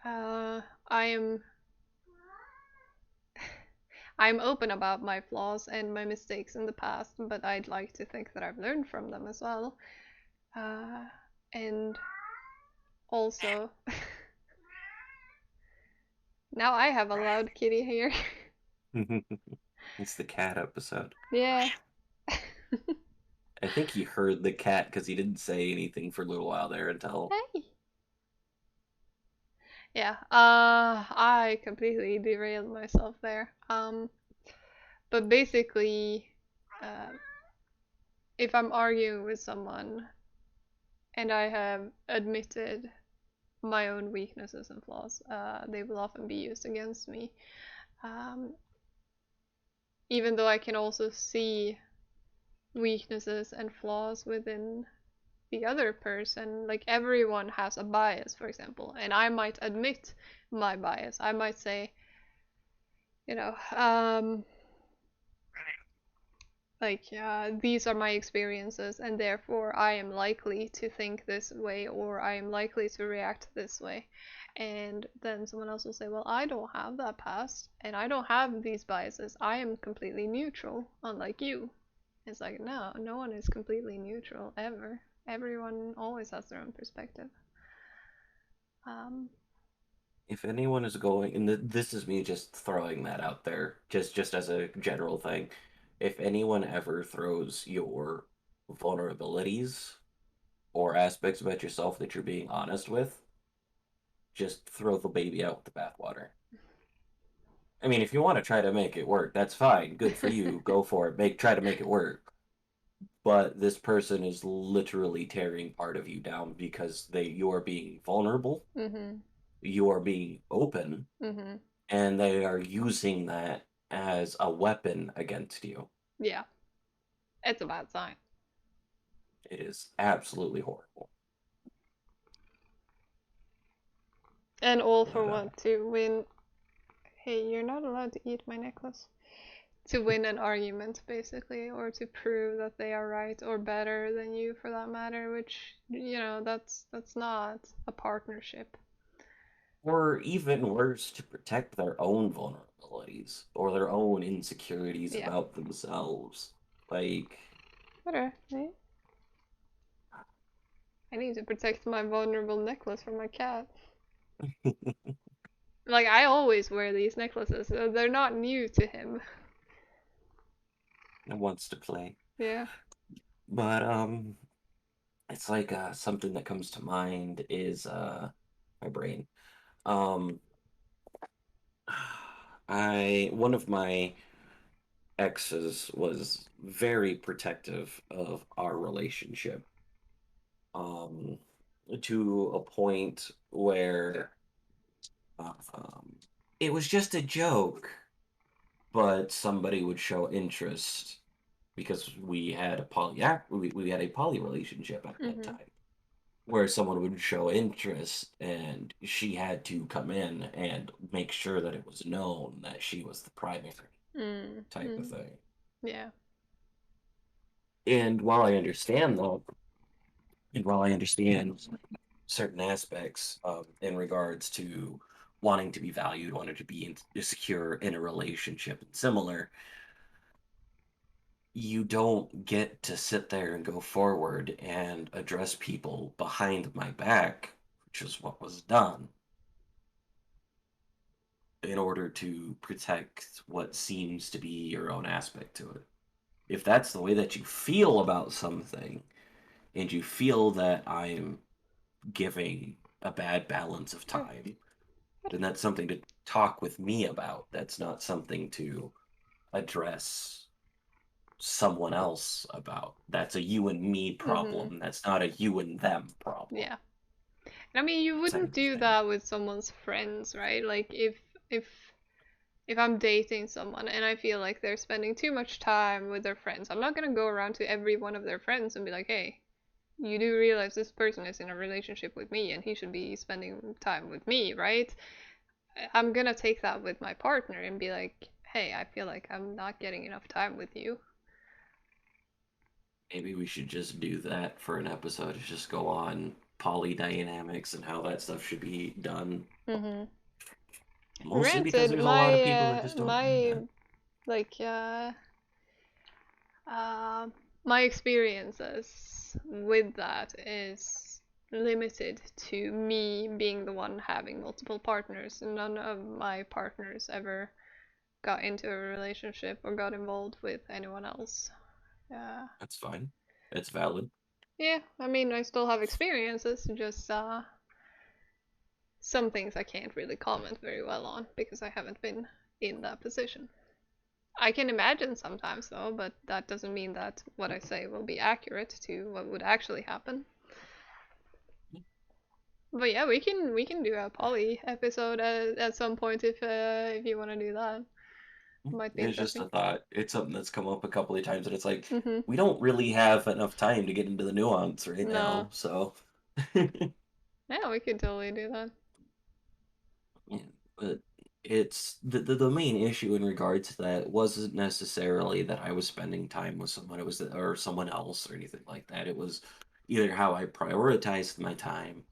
I am. I'm open about my flaws and my mistakes in the past, but I'd like to think that I've learned from them as well. Uh, and also, now I have a loud kitty here. It's the cat episode. Yeah. I think he heard the cat because he didn't say anything for a little while there until. Hey. Yeah. I completely derailed myself there. But basically, uh, if I'm arguing with someone and I have admitted my own weaknesses and flaws, they will often be used against me. Um, even though I can also see weaknesses and flaws within the other person. Like everyone has a bias, for example, and I might admit my bias. I might say, you know, like these are my experiences, and therefore I am likely to think this way, or I am likely to react this way. And then someone else will say, well, I don't have that past, and I don't have these biases. I am completely neutral, unlike you. It's like, no, no one is completely neutral ever. Everyone always has their own perspective. Um, If anyone is going, and this is me just throwing that out there, just as a general thing. If anyone ever throws your vulnerabilities or aspects about yourself that you're being honest with, just throw the baby out with the bathwater. I mean, if you want to try to make it work, that's fine. Good for you. Go for it. Try to make it work. But this person is literally tearing part of you down because you are being vulnerable, mhm, you are being open, mhm. and they are using that as a weapon against you. Yeah, it's a bad sign. It is absolutely horrible. And all for But what? To win. Hey, you're not allowed to eat my necklace. To win an argument, basically, or to prove that they are right or better than you, for that matter. Which that's not a partnership. or even worse, to protect their own vulnerabilities or their own insecurities Yeah. about themselves. Like, Better. Hey, I need to protect my vulnerable necklace from my cat. Like I always wear these necklaces, so they're not new to him. wants to play. Yeah. But it's like something that comes to mind is my brain. Um, I one of my exes was very protective of our relationship, um, to a point where um, it was just a joke, but somebody would show interest because we had a poly relationship at that Mhm. time, where someone would show interest and she had to come in and make sure that it was known that she was the primary Mm. type of Mm. thing. Yeah. And while I understand that, and while I understand certain aspects in regards to wanting to be valued, wanting to be secure in a relationship and similar, you don't get to sit there and go forward and address people behind my back, which is what was done, in order to protect what seems to be your own aspect to it. If that's the way that you feel about something, and you feel that I'm giving a bad balance of Sure. time, then that's something to talk with me about. That's not something to address someone else about. That's a you and me Mm-hmm. problem. That's not a you and them problem. Yeah. And I mean, you It's wouldn't do everything. that with someone's friends, right? Like if if I'm dating someone and I feel like they're spending too much time with their friends, I'm not gonna go around to every one of their friends and be like, hey, you do realize this person is in a relationship with me and he should be spending time with me, right? I'm gonna take that with my partner and be like, hey, I feel like I'm not getting enough time with you. Maybe we should just do that for an episode. Just go on polydynamics and how that stuff should be done. Mm-hmm. Mostly because Granted, there's a lot of people that just don't do my that. like uh my experiences with that is limited to me being the one having multiple partners. None of my partners ever got into a relationship or got involved with anyone else. Yeah. That's fine. It's valid. Yeah, I mean, I still have experiences, just some things I can't really comment very well on because I haven't been in that position. I can imagine sometimes though, but that doesn't mean that what I say will be accurate to what would actually happen. But yeah, we can do a poly episode at some point if you want to do that. Might be It's just interesting. a thought. It's something that's come up a couple of times, and it's like Mhm. we don't really have enough time to get into the nuance right No. now. So, Yeah, we could totally do that. yeah, but it's the main issue in regards to that wasn't necessarily that I was spending time with someone, it was or someone else or anything like that. It was either how I prioritized my time,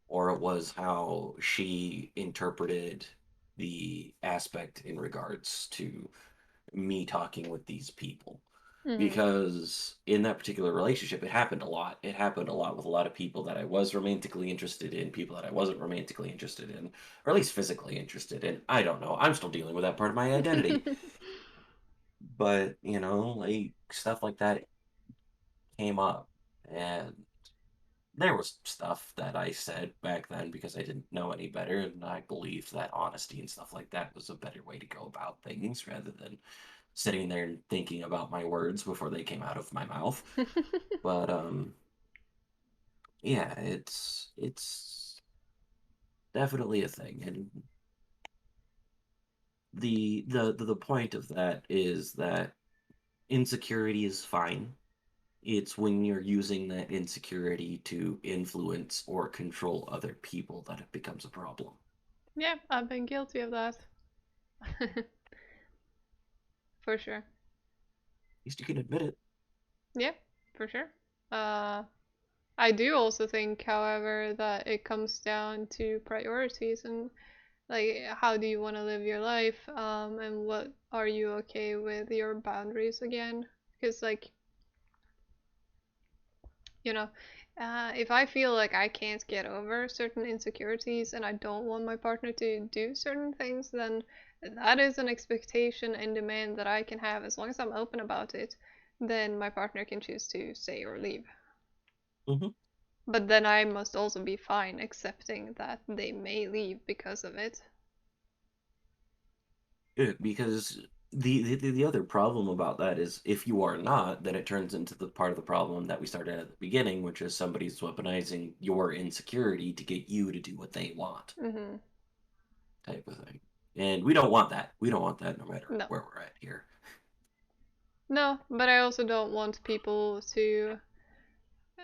or it was how she interpreted the aspect in regards to me talking with these people. Mhm. Because in that particular relationship, it happened a lot. It happened a lot with a lot of people that I was romantically interested in, people that I wasn't romantically interested in, or at least physically interested in. I don't know. I'm still dealing with that part of my identity. But, like stuff like that came up. And there was stuff that I said back then because I didn't know any better. And I believed that honesty and stuff like that was a better way to go about things rather than sitting there and thinking about my words before they came out of my mouth. But yeah, it's definitely a thing, and the point of that is that insecurity is fine. It's when you're using that insecurity to influence or control other people that it becomes a problem. Yeah, I've been guilty of that. For sure. At least you can admit it. Yeah, for sure. Uh, I do also think, however, that it comes down to priorities and like how do you want to live your life, and what are you okay with your boundaries again? Because like you know, if I feel like I can't get over certain insecurities and I don't want my partner to do certain things, then that is an expectation and demand that I can have as long as I'm open about it. Then my partner can choose to stay or leave. Hmm. But then I must also be fine accepting that they may leave because of it. Yeah, because the other problem about that is if you are not, then it turns into the part of the problem that we started at the beginning, which is somebody's weaponizing your insecurity to get you to do what they want, Hmm. type of thing. And we don't want that. We don't want that no matter No. where we're at here. No, but I also don't want people to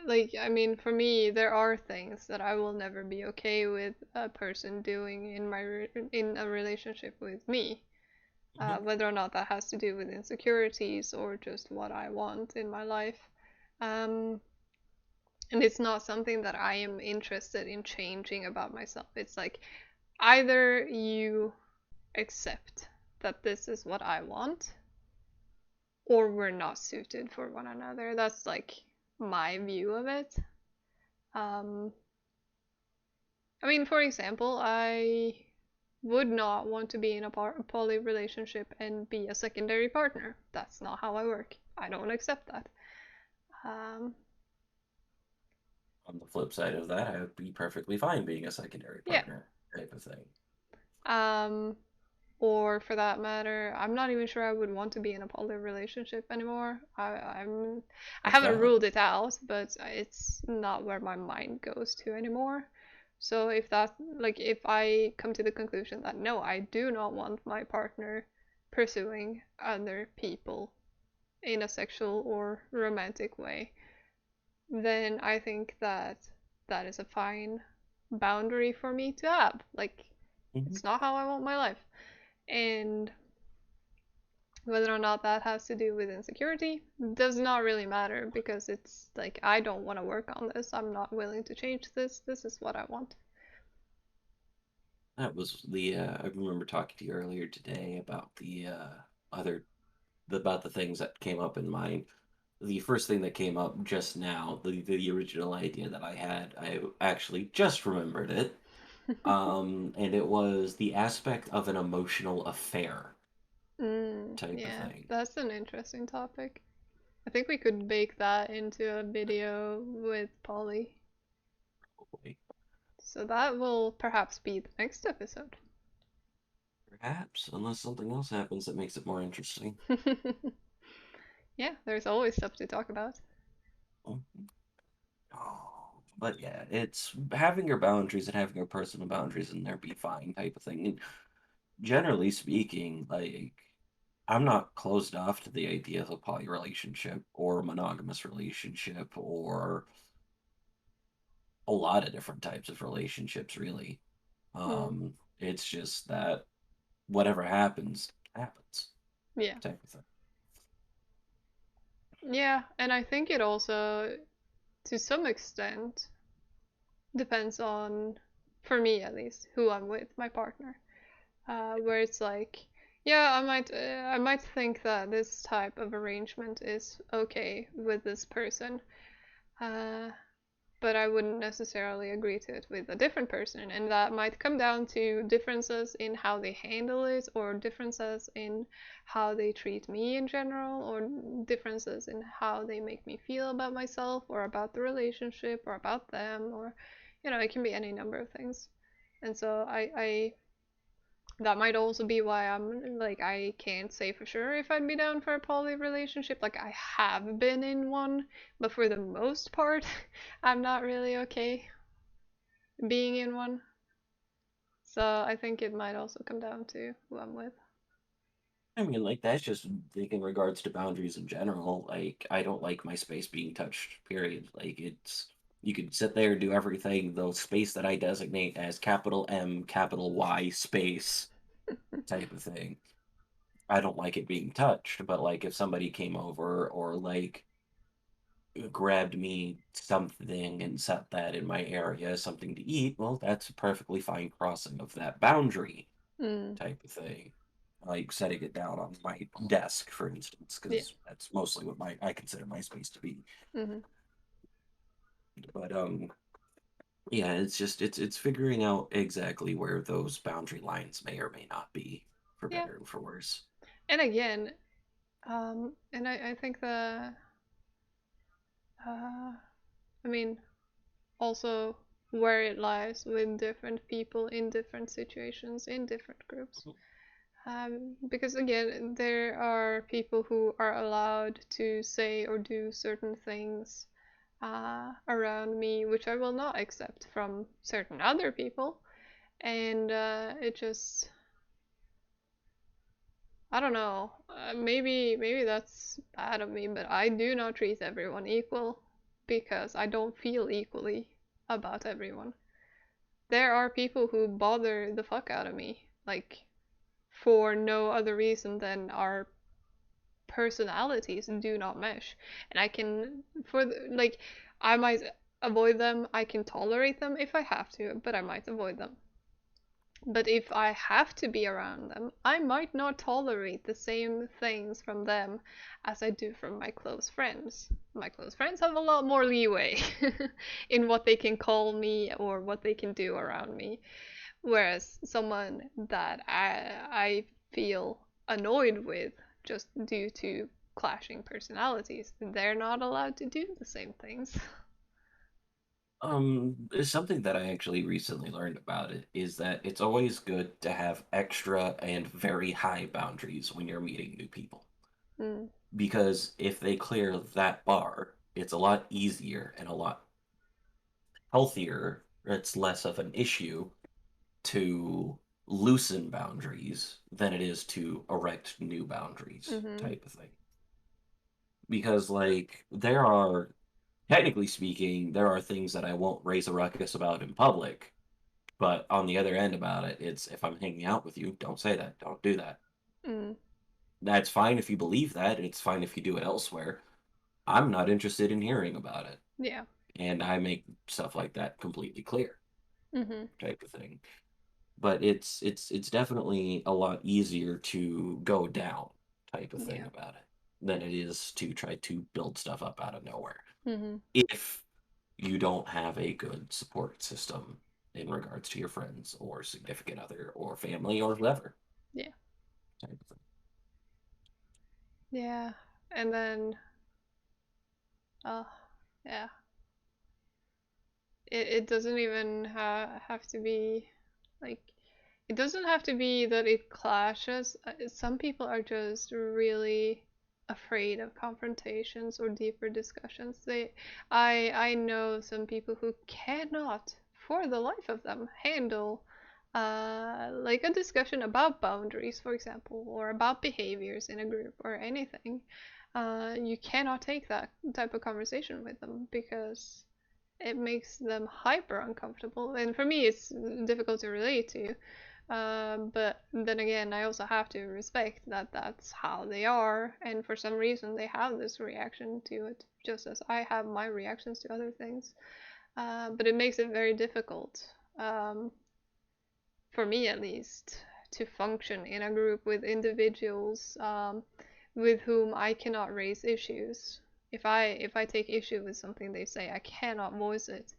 like I mean for me there are things that I will never be okay with a person doing in in a relationship with me. Hmm. Whether or not that has to do with insecurities or just what I want in my life. Um, and it's not something that I am interested in changing about myself. It's like either you accept that this is what I want, or we're not suited for one another. That's like my view of it. Um, I mean, for example, I would not want to be in a poly relationship and be a secondary partner. That's not how I work. I don't accept that. Um, On the flip side of that, I would be perfectly fine being a secondary yeah. partner type of thing. Um, or for that matter, I'm not even sure I would want to be in a poly relationship anymore. I What's haven't that? ruled it out, but it's not where my mind goes to anymore. So if that, like, if I come to the conclusion that no, I do not want my partner pursuing other people in a sexual or romantic way, then I think that that is a fine boundary for me to have. Like, Hmm. it's not how I want my life. And whether or not that has to do with insecurity does not really matter because it's like I don't want to work on this. I'm not willing to change this. This is what I want. That was the I remember talking to you earlier today about the other about the things that came up in mind. The first thing that came up just now, the original idea that I had, I actually just remembered it. And it was the aspect of an emotional affair type of Yeah, thing. that's an interesting topic. I think we could bake that into a video with Polly. Probably. So that will perhaps be the next episode. Perhaps, unless something else happens that makes it more interesting. Yeah, there's always stuff to talk about. Mhm. Oh, but yeah, it's having your boundaries and having your personal boundaries in there be fine type of thing. And generally speaking, like I'm not closed off to the idea of a poly relationship or a monogamous relationship or a lot of different types of relationships, really. Mm, It's just that whatever happens, happens yeah. type of thing. Yeah, and I think it also, to some extent, depends on, for me at least, who I'm with, my partner. Where it's like, yeah, I might think that this type of arrangement is okay with this person, uh, but I wouldn't necessarily agree to it with a different person, and that might come down to differences in how they handle it, or differences in how they treat me in general, or differences in how they make me feel about myself, or about the relationship, or about them, or it can be any number of things. And so I that might also be why I'm like I can't say for sure if I'd be down for a poly relationship. Like I have been in one, but for the most part, I'm not really okay being in one. So I think it might also come down to who I'm with. I mean, like that's just in regards to boundaries in general. Like I don't like my space being touched. Period. Like it's you could sit there and do everything. The space that I designate as capital M, capital Y space type of thing. I don't like it being touched. But like if somebody came over or like grabbed me something and set that in my area, something to eat, well, that's a perfectly fine crossing of that boundary Mm, type of thing. Like setting it down on my desk, for instance, yeah. because that's mostly what my I consider my space to be. Hmm. But yeah, it's figuring out exactly where those boundary lines may or may not be, for Yeah. better and for worse. And again, and I think I mean, also where it lies with different people in different situations in different groups. Because again, there are people who are allowed to say or do certain things around me, which I will not accept from certain other people. And it just, I don't know, maybe that's bad of me, but I do not treat everyone equal because I don't feel equally about everyone. There are people who bother the fuck out of me, like for no other reason than our personalities do not mesh. And I can, like, I might avoid them, I can tolerate them if I have to, but I might avoid them. But if I have to be around them, I might not tolerate the same things from them as I do from my close friends. My close friends have a lot more leeway in what they can call me or what they can do around me. Whereas someone that I feel annoyed with just due to clashing personalities, they're not allowed to do the same things. Something that I actually recently learned about it is that it's always good to have extra and very high boundaries when you're meeting new people. Mm, Because if they clear that bar, it's a lot easier and a lot healthier. It's less of an issue to loosen boundaries than it is to erect new boundaries, mm-hmm. type of thing. Because, like, there are, technically speaking, there are things that I won't raise a ruckus about in public. But on the other end about it, it's if I'm hanging out with you, don't say that. Don't do that. Mm, That's fine if you believe that. It's fine if you do it elsewhere. I'm not interested in hearing about it. yeah. And I make stuff like that completely clear, Mm-hmm. type of thing. But it's definitely a lot easier to go down, type of thing Yeah. about it, than it is to try to build stuff up out of nowhere. Mm-hmm. If you don't have a good support system in regards to your friends or significant other or family or whoever, Yeah. type of thing. Yeah. And then, uh, yeah. It doesn't even have to be like it doesn't have to be that it clashes. Some people are just really afraid of confrontations or deeper discussions. I know some people who cannot, for the life of them, handle like a discussion about boundaries, for example, or about behaviors in a group or anything. You cannot take that type of conversation with them because it makes them hyper uncomfortable. And for me, it's difficult to relate to. But then again, I also have to respect that that's how they are, and for some reason, they have this reaction to it, just as I have my reactions to other things. But it makes it very difficult, for me at least, to function in a group with individuals with whom I cannot raise issues. If I take issue with something they say, I cannot voice it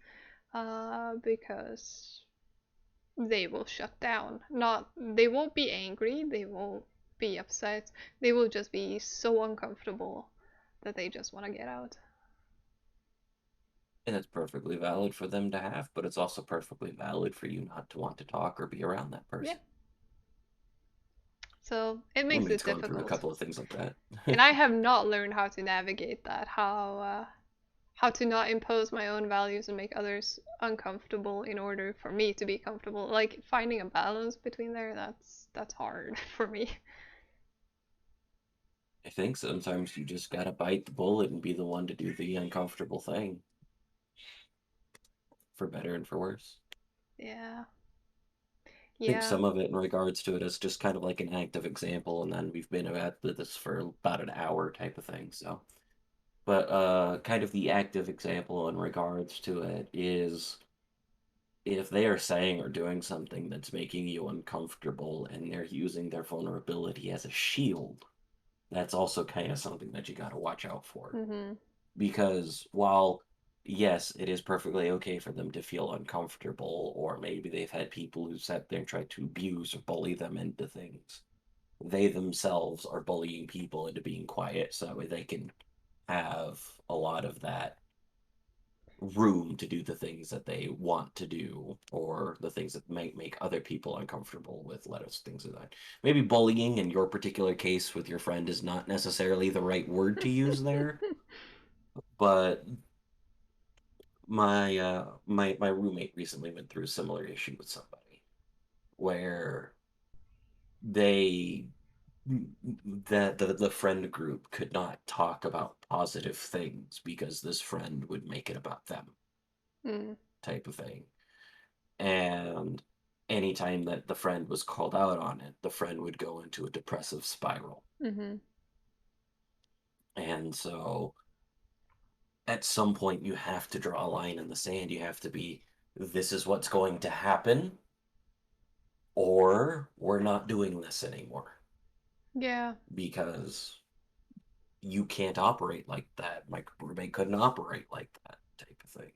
because they will shut down. Not they won't be angry, they won't be upset. They will just be so uncomfortable that they just want to get out. And it's perfectly valid for them to have, but it's also perfectly valid for you not to want to talk or be around that Yeah. person. So it makes Roommate's it going through a difficult. couple of things like that. And I have not learned how to navigate that, how to not impose my own values and make others uncomfortable in order for me to be comfortable. Like finding a balance between there, that's hard for me. I think sometimes you just gotta bite the bullet and be the one to do the uncomfortable thing, for better and for worse. Yeah. I think Yeah. some of it in regards to it is just kind of like an active example, and then we've been at this for about an hour type of thing. So, but kind of the active example in regards to it is if they are saying or doing something that's making you uncomfortable and they're using their vulnerability as a shield, that's also kind of something that you got to watch out for. Mhm. Because while, yes, it is perfectly okay for them to feel uncomfortable, or maybe they've had people who sat there and tried to abuse or bully them into things, they themselves are bullying people into being quiet so that way they can have a lot of that room to do the things that they want to do or the things that might make other people uncomfortable with let us things like that. Maybe bullying in your particular case with your friend is not necessarily the right word to use there, but my roommate recently went through a similar issue with somebody where they the friend group could not talk about positive things because this friend would make it about them, Mm. type of thing. And anytime that the friend was called out on it, the friend would go into a depressive spiral. Mhm. And so at some point, you have to draw a line in the sand. You have to be, this is what's going to happen. or we're not doing this anymore Yeah. because you can't operate like that. My roommate couldn't operate like that type of thing.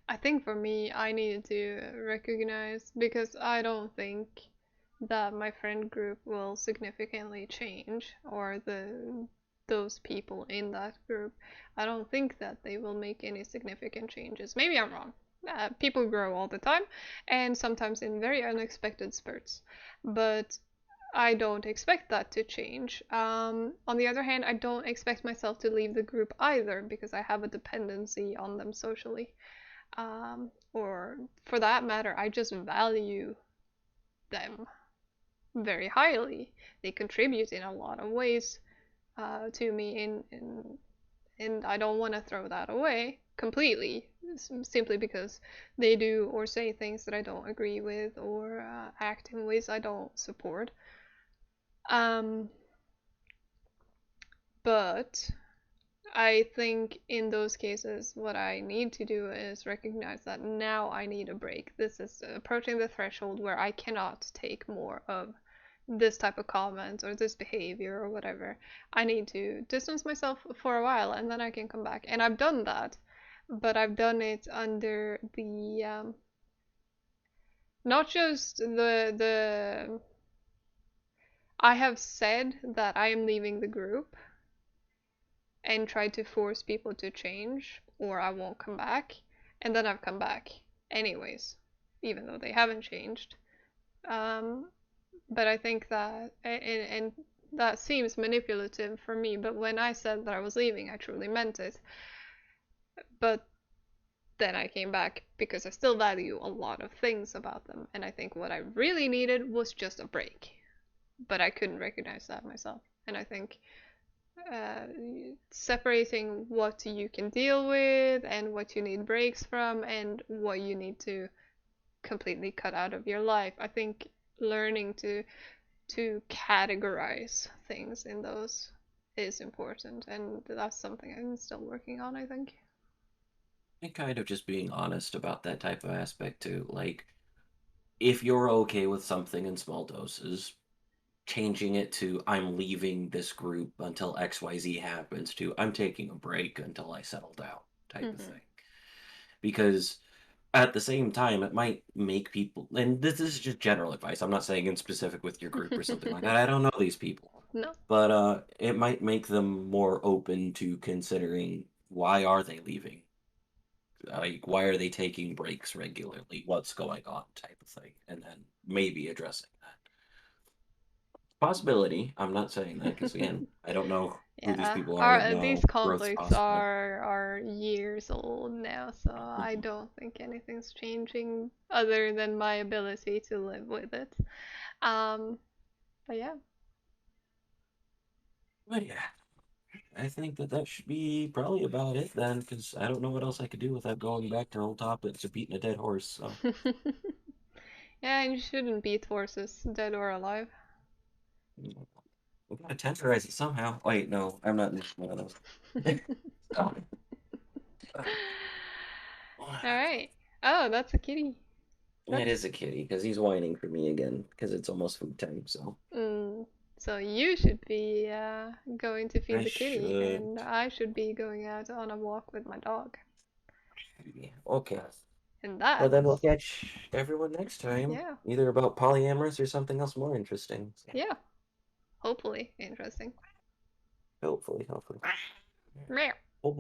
I think for me, I needed to recognize because I don't think that my friend group will significantly change or the those people in that group. I don't think that they will make any significant changes. Maybe I'm wrong. People grow all the time and sometimes in very unexpected spurts. But I don't expect that to change. On the other hand, I don't expect myself to leave the group either because I have a dependency on them socially. Or for that matter, I just value them very highly. They contribute in a lot of ways to me, and I don't want to throw that away completely simply because they do or say things that I don't agree with or act in ways I don't support. Um, but I think in those cases, what I need to do is recognize that now I need a break. This is approaching the threshold where I cannot take more of this type of comment or this behavior or whatever. I need to distance myself for a while and then I can come back. And I've done that, but I've done it under the not just the I have said that I am leaving the group and tried to force people to change or I won't come back. And then I've come back anyways, even though they haven't changed. Um, but I think that, and that seems manipulative for me, but when I said that I was leaving, I truly meant it. But then I came back because I still value a lot of things about them. And I think what I really needed was just a break. But I couldn't recognize that myself. And I think uh, separating what you can deal with and what you need breaks from and what you need to completely cut out of your life. I think learning to categorize things in those is important, and that's something I'm still working on, I think. And kind of just being honest about that type of aspect too. Like, if you're okay with something in small doses, changing it to I'm leaving this group until XYZ happens to I'm taking a break until I settle down type of Mm-hmm. thing. Because at the same time, it might make people, and this is just general advice. I'm not saying in specific with your group or something like that. I don't know these people, No. but it might make them more open to considering why are they leaving, like why are they taking breaks regularly, what's going on, type of thing, and then maybe addressing that possibility. I'm not saying that because again, I don't know who these Yeah, people are. I don't our these know growth's conflicts possible. are years old now, so I don't think anything's changing other than my ability to live with it. Um, but yeah. But yeah, I think that that should be probably about it then, because I don't know what else I could do without going back to old topics of beating a dead horse. So Yeah, and you shouldn't beat horses, dead or alive. we gotta tenderize it somehow. Wait, no, I'm not one of those. Oh, All right. Oh, that's a kitty. it That's is a kitty because he's whining for me again because it's almost food time. So so you should be going to feed I the kitty, should. and I should be going out on a walk with my dog. Okay. And Well, then we'll that's catch everyone next time, yeah, either about polyamorous or something else more interesting. yeah. Hopefully interesting. Hopefully, hopefully. Meow. Well,